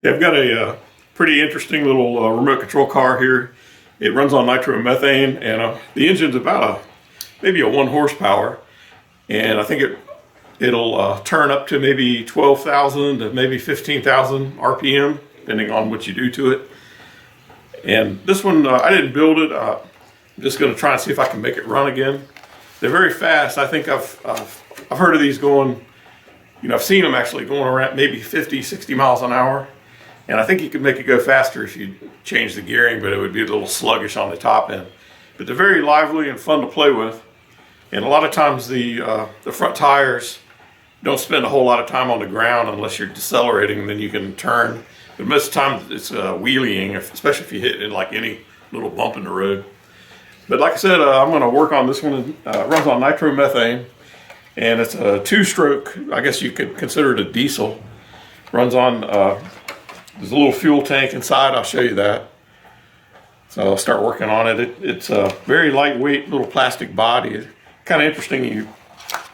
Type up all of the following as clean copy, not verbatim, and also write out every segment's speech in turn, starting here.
Yeah, I've got a pretty interesting little remote control car here. It runs on nitromethane, and the engine's about maybe a 1 horsepower, and I think it'll turn up to maybe 12,000 to maybe 15,000 RPM, depending on what you do to it. And this one, I didn't build it. I'm just going to try and see if I can make it run again. They're very fast. I think I've heard of these going, I've seen them actually going around maybe 50, 60 miles an hour. And I think you could make it go faster if you change the gearing, but it would be a little sluggish on the top end. But they're very lively and fun to play with. And a lot of times the front tires don't spend a whole lot of time on the ground unless you're decelerating, and then you can turn. But most of the time it's wheeling, especially if you hit in like any little bump in the road. But like I said, I'm going to work on this one. It runs on nitromethane, and it's a 2-stroke. I guess you could consider it a diesel. Runs on, there's a little fuel tank inside. I'll show you that. So I'll start working on it. It's a very lightweight little plastic body. It's kind of interesting.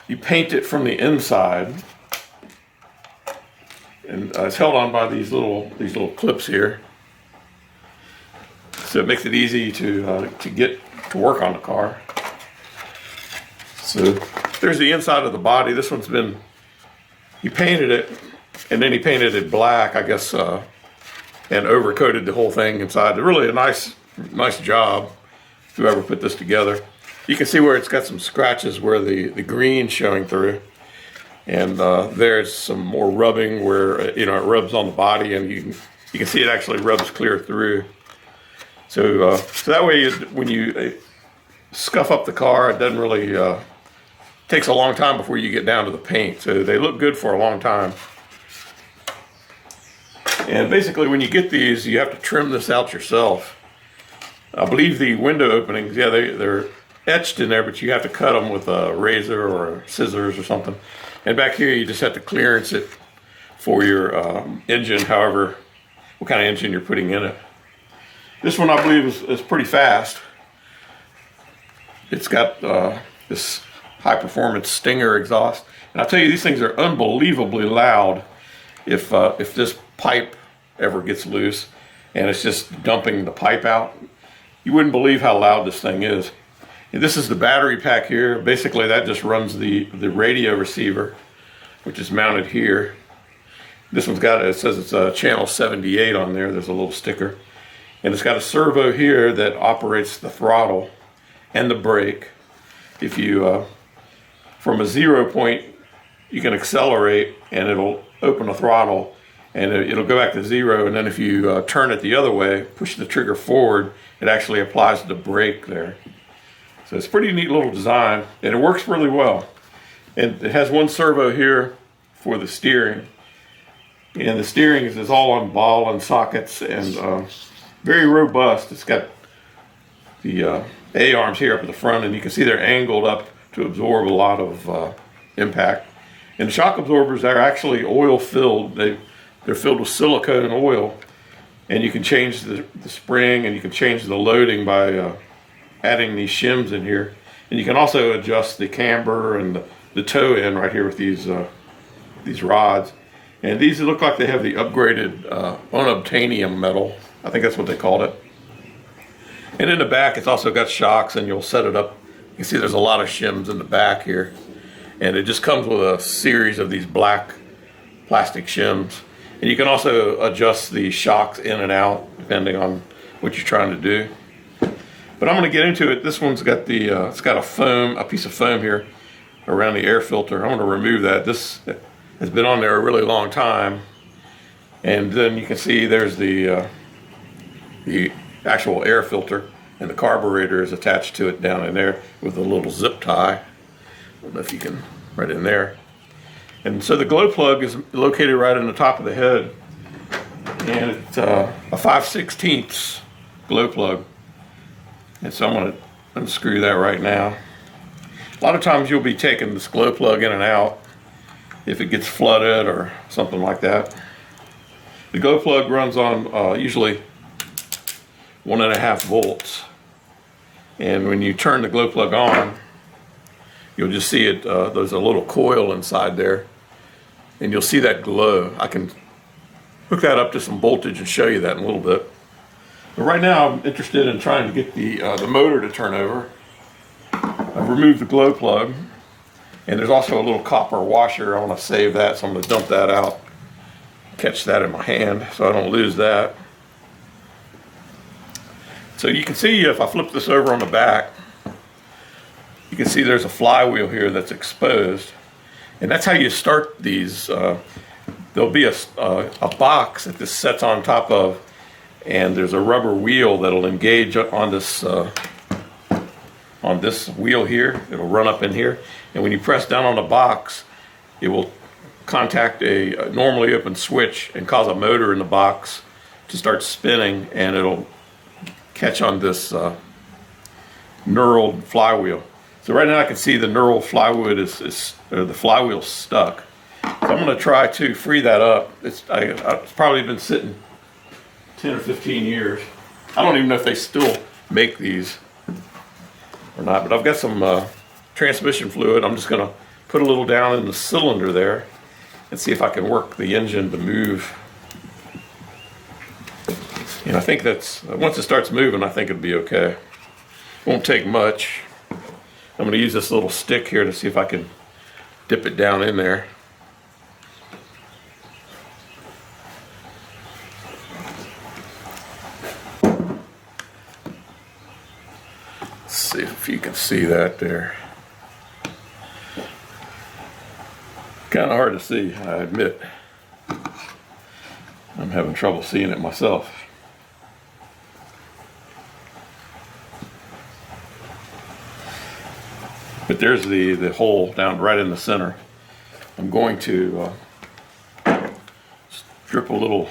You paint it from the inside, and it's held on by these little clips here. So it makes it easy to get to work on the car. So there's the inside of the body. This one's been, he painted it, and then he painted it black, I guess, and overcoated the whole thing inside. Really a nice job, whoever put this together. You can see where it's got some scratches where the green's showing through. And there's some more rubbing where, it rubs on the body, and you can see it actually rubs clear through. So that way, when you scuff up the car, it doesn't really, takes a long time before you get down to the paint. So they look good for a long time. And basically, when you get these, you have to trim this out yourself. I believe the window openings, yeah, they're etched in there, but you have to cut them with a razor or scissors or something. And back here, you just have to clearance it for your engine, however, what kind of engine you're putting in it. This one, I believe, is pretty fast. It's got this high-performance Stinger exhaust. And I'll tell you, these things are unbelievably loud if this pipe ever gets loose and it's just dumping the pipe out. You wouldn't believe how loud this thing is. And this is the battery pack here. Basically, that just runs the radio receiver, which is mounted here. This one's got, it says it's a channel 78 on there. There's a little sticker. And it's got a servo here that operates the throttle and the brake. If you, from a 0 point, you can accelerate and it'll open the throttle and it'll go back to 0. And then if you turn it the other way, push the trigger forward, it actually applies the brake there. So it's a pretty neat little design, and it works really well. And it has one servo here for the steering. And the steering is all on ball and sockets, and very robust. It's got the A-arms here up at the front, and you can see they're angled up to absorb a lot of impact. And the shock absorbers are actually oil filled. They're filled with silicone oil, and you can change the spring, and you can change the loading by adding these shims in here. And you can also adjust the camber and the toe end right here with these rods. And these look like they have the upgraded unobtainium metal. I think that's what they called it. And in the back, it's also got shocks, and you'll set it up. You can see there's a lot of shims in the back here. And it just comes with a series of these black plastic shims. And you can also adjust the shocks in and out depending on what you're trying to do. But I'm going to get into it. This one's got it's got a piece of foam here around the air filter. I'm going to remove that. This has been on there a really long time. And then you can see there's the actual air filter, and the carburetor is attached to it down in there with a little zip tie. I don't know if you can, right in there. And so the glow plug is located right in the top of the head, and it's a 5/16 glow plug. And so I'm going to unscrew that right now. A lot of times you'll be taking this glow plug in and out if it gets flooded or something like that. The glow plug runs on usually 1.5 volts. And when you turn the glow plug on, you'll just see it, there's a little coil inside there, and you'll see that glow. I can hook that up to some voltage and show you that in a little bit. But right now I'm interested in trying to get the motor to turn over. I've removed the glow plug, and there's also a little copper washer. I want to save that, so I'm going to dump that out, catch that in my hand so I don't lose that. So you can see if I flip this over on the back, you can see there's a flywheel here that's exposed, and that's how you start these. There'll be a box that this sets on top of, and there's a rubber wheel that'll engage on this wheel here. It'll run up in here, and when you press down on the box, it will contact a normally open switch and cause a motor in the box to start spinning, and it'll catch on this knurled flywheel. So right now I can see the knurled flywheel the flywheel's stuck. So I'm going to try to free that up. It's probably been sitting 10 or 15 years. I don't even know if they still make these or not, but I've got some transmission fluid. I'm just going to put a little down in the cylinder there and see if I can work the engine to move. And I think that's, once it starts moving, I think it'll be okay. Won't take much. I'm going to use this little stick here to see if I can dip it down in there. Let's see if you can see that there. Kind of hard to see, I admit. I'm having trouble seeing it myself. But there's the hole down right in the center. I'm going to drip a little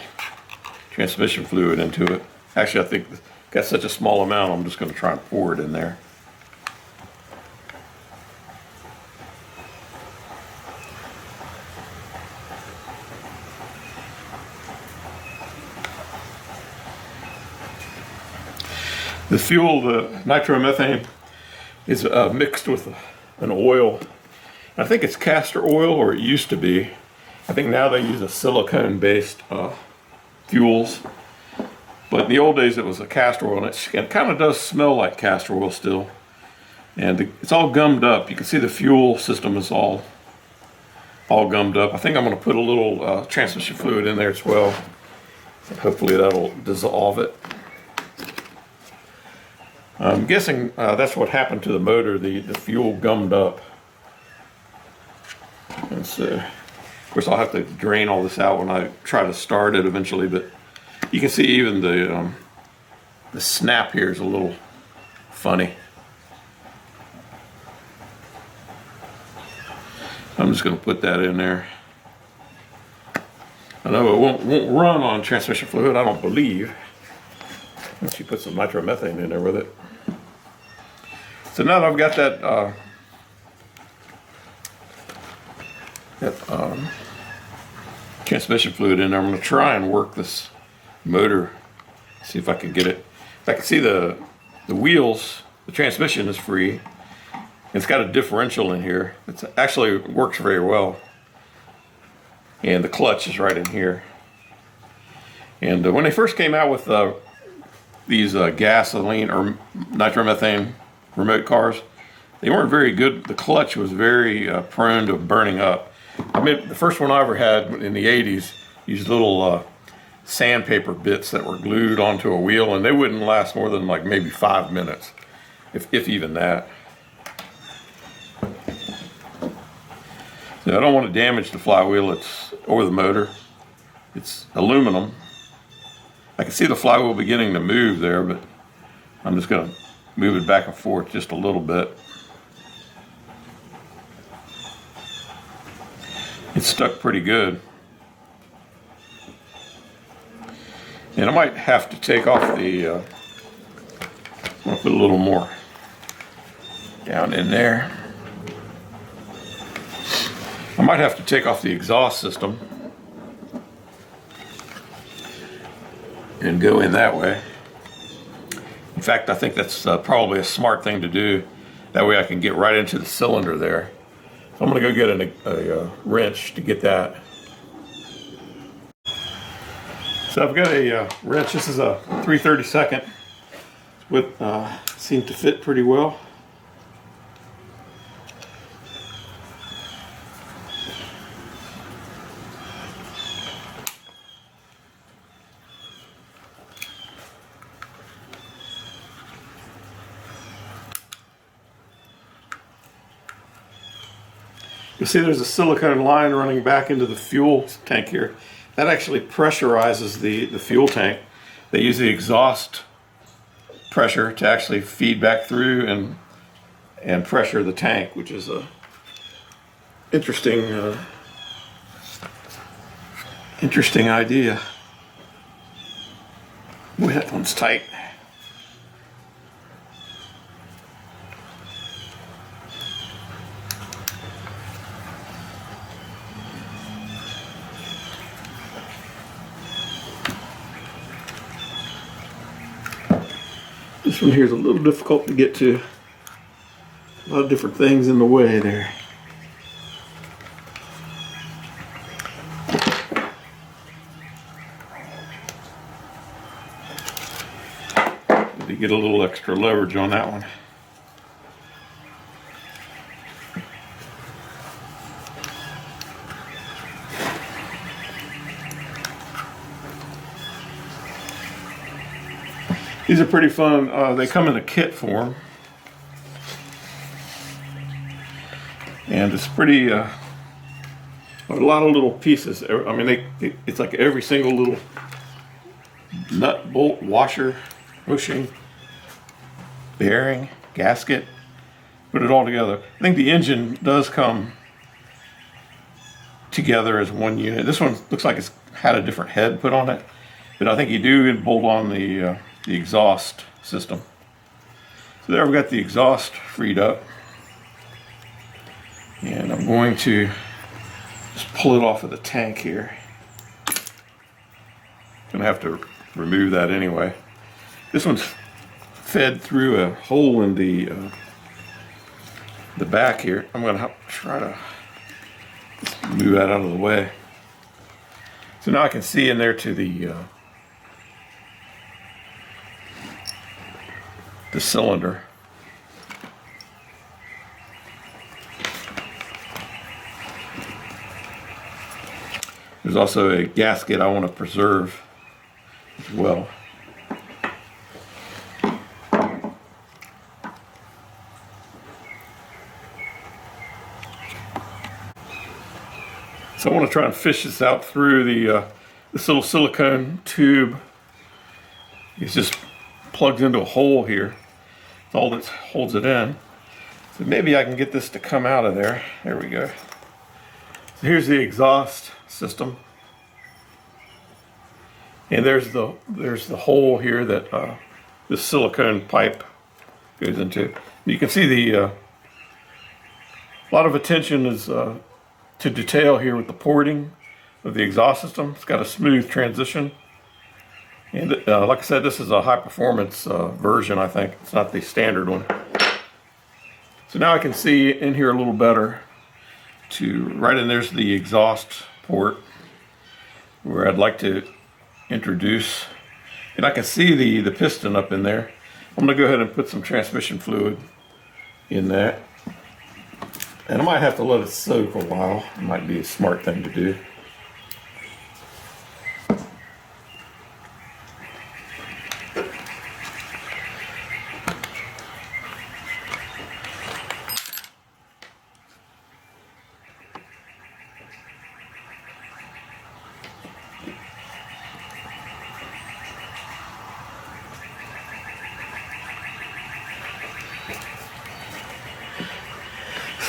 transmission fluid into it. Actually, I think I've got such a small amount, I'm just going to try and pour it in there. The fuel, the nitromethane, is mixed with an oil. I think it's castor oil, or it used to be. I think now they use a silicone-based fuels. But in the old days it was a castor oil, and it kind of does smell like castor oil still. And it's all gummed up. You can see the fuel system is all gummed up. I think I'm going to put a little transmission fluid in there as well. And hopefully that'll dissolve it. I'm guessing that's what happened to the motor. The fuel gummed up. And so, of course, I'll have to drain all this out when I try to start it eventually. But you can see even the snap here is a little funny. I'm just going to put that in there. I know it won't run on transmission fluid, I don't believe. Once you put some nitromethane in there with it. So now that I've got that transmission fluid in there, I'm going to try and work this motor. See if I can get it. I can see the wheels, the transmission is free. It's got a differential in here. It actually works very well. And the clutch is right in here. And when they first came out with these gasoline or nitromethane remote cars, they weren't very good. The clutch was very prone to burning up. I mean, the first one I ever had in the 80s used little sandpaper bits that were glued onto a wheel, and they wouldn't last more than like maybe 5 minutes, if even that. So I don't want to damage the flywheel or the motor. It's aluminum. I can see the flywheel beginning to move there, but I'm just going to move it back and forth just a little bit. It's stuck pretty good. And I might have to take off the, I'm going to put a little more down in there. I might have to take off the exhaust system and go in that way. In fact, I think that's probably a smart thing to do. That way I can get right into the cylinder there. So I'm going to go get a wrench to get that. So I've got a wrench. This is a 3/32. With seemed to fit pretty well. You'll see there's a silicone line running back into the fuel tank here. That actually pressurizes the fuel tank. They use the exhaust pressure to actually feed back through and pressure the tank, which is a interesting interesting idea. Boy, that one's tight. This one here is a little difficult to get to. A lot of different things in the way there. Need to get a little extra leverage on that one. These are pretty fun. They come in a kit form. And it's pretty, a lot of little pieces. I mean, it's like every single little nut, bolt, washer, bushing, bearing, gasket. Put it all together. I think the engine does come together as one unit. This one looks like it's had a different head put on it. But I think you do bolt on the exhaust system. So there we've got the exhaust freed up. And I'm going to just pull it off of the tank here. Gonna have to remove that anyway. This one's fed through a hole in the back here. I'm gonna try to move that out of the way. So now I can see in there to the cylinder. There's also a gasket I want to preserve as well. So I want to try and fish this out through this little silicone tube. It just plugs into a hole here. It's all that holds it in. So maybe I can get this to come out of there. There we go. So here's the exhaust system. And there's the hole here that this silicone pipe goes into. You can see a lot of attention is to detail here with the porting of the exhaust system. It's got a smooth transition. And like I said, this is a high performance version, I think. It's not the standard one. So now I can see in here a little better. Right in there's the exhaust port where I'd like to introduce, and I can see the piston up in there. I'm gonna go ahead and put some transmission fluid in that. And I might have to let it soak a while. It might be a smart thing to do.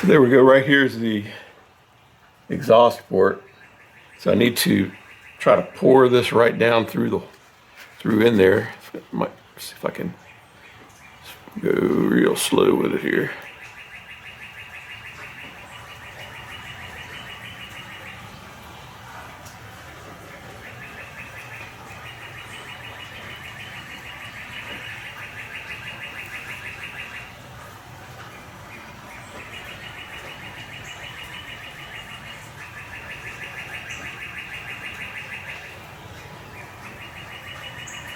So there we go. Right here is the exhaust port. So I need to try to pour this right down through in there. Might see if I can go real slow with it here.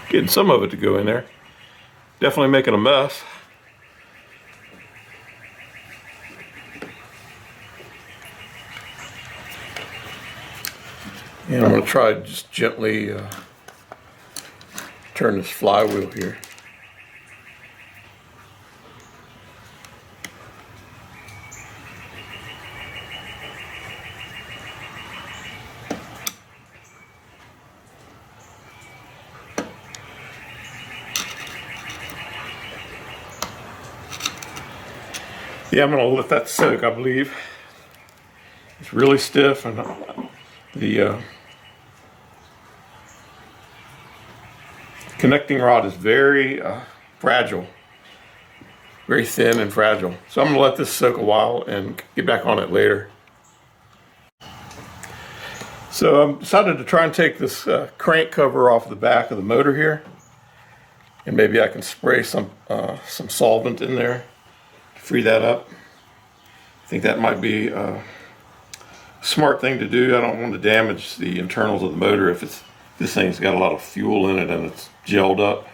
Getting some of it to go in there. Definitely making a mess. And I'm going to try to just gently turn this flywheel here. Yeah, I'm going to let that soak, I believe. It's really stiff, and the connecting rod is very fragile, very thin and fragile. So I'm going to let this soak a while and get back on it later. So I decided to try and take this crank cover off the back of the motor here, and maybe I can spray some solvent in there to free that up. I think that might be a smart thing to do. I don't want to damage the internals of the motor if this thing's got a lot of fuel in it and it's gelled up.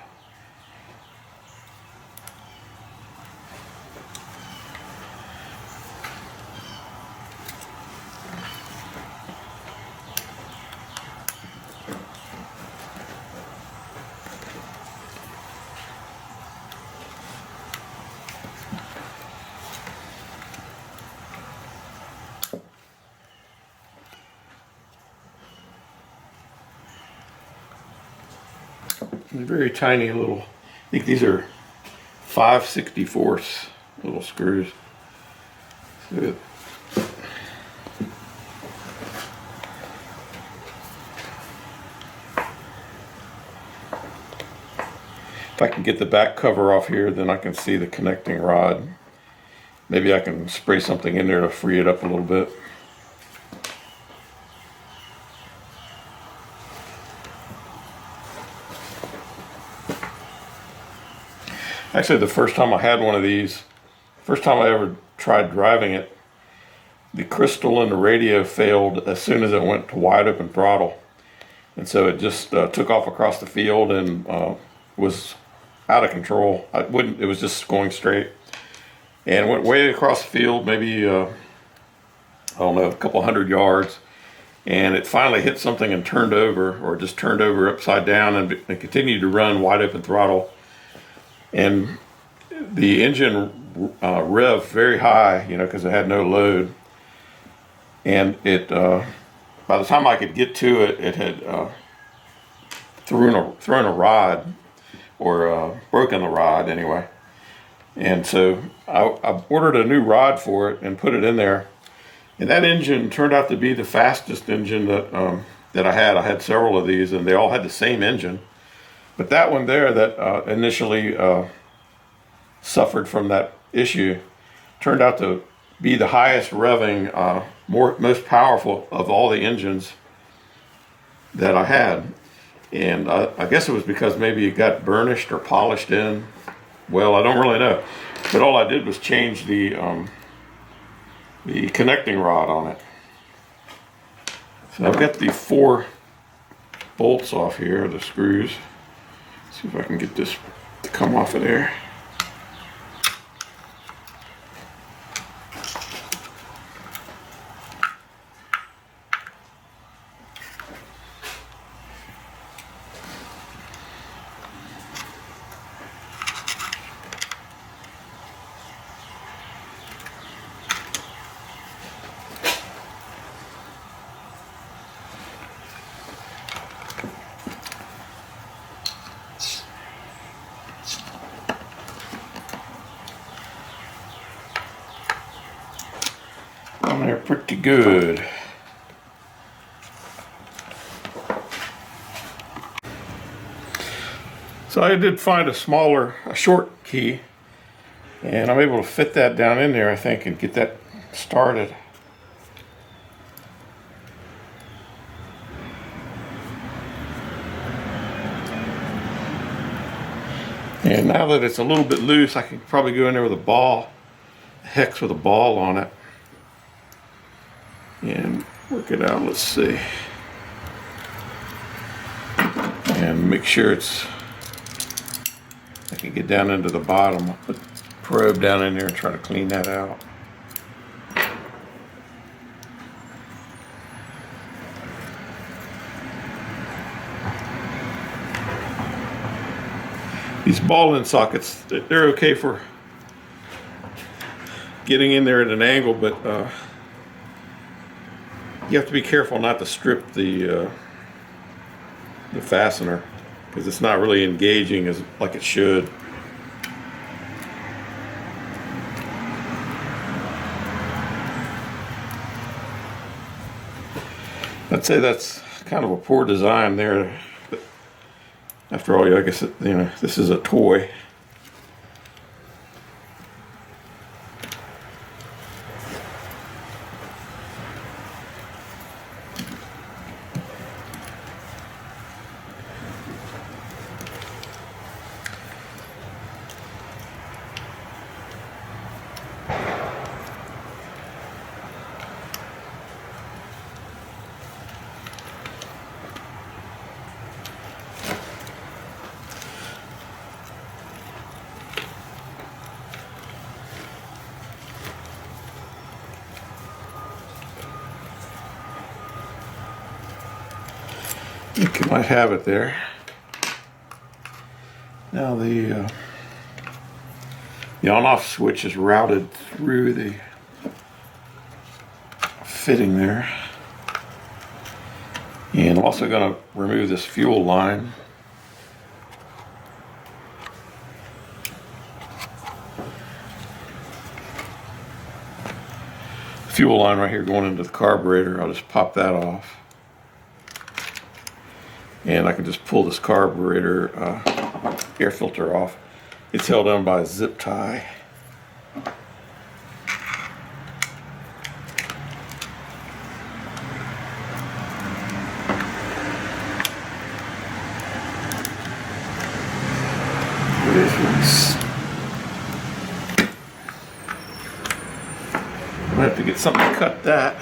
They're very tiny little, I think these are 5/64 little screws. So if I can get the back cover off here, then I can see the connecting rod. Maybe I can spray something in there to free it up a little bit. Actually, the first time I had one of these, first time I ever tried driving it, the crystal in the radio failed as soon as it went to wide open throttle. And so it just took off across the field and was out of control. It was just going straight. And went way across the field, maybe, I don't know, a couple hundred yards. And it finally hit something and turned over, or just turned over upside down and continued to run wide open throttle. And the engine revved very high, you know, because it had no load. And it, by the time I could get to it, it had thrown a rod, or broken the rod anyway. And so I ordered a new rod for it and put it in there. And that engine turned out to be the fastest engine that I had. I had several of these, and they all had the same engine. But that one there that initially suffered from that issue turned out to be the highest revving, most powerful of all the engines that I had. And I guess it was because maybe it got burnished or polished in. Well, I don't really know. But all I did was change the connecting rod on it. So I've got the 4 bolts off here, the screws. See if I can get this to come off of there. And they're pretty good. So I did find a short key, and I'm able to fit that down in there, I think, and get that started. And now that it's a little bit loose, I can probably go in there with a ball, hex with a ball on it, and work it out. Let's see. And make sure it's I can get down into the bottom, I'll put the probe down in there and try to clean that out. These ball-in sockets, they're okay for getting in there at an angle, but you have to be careful not to strip the fastener, because it's not really engaging as like it should. I'd say that's kind of a poor design there. But after all, like I said, you know, this is a toy. I think you might have it there. Now the on-off switch is routed through the fitting there. And I'm also going to remove this fuel line. Fuel line right here going into the carburetor, I'll just pop that off. And I can just pull this carburetor air filter off. It's held on by a zip tie. Release. I have to get something to cut that.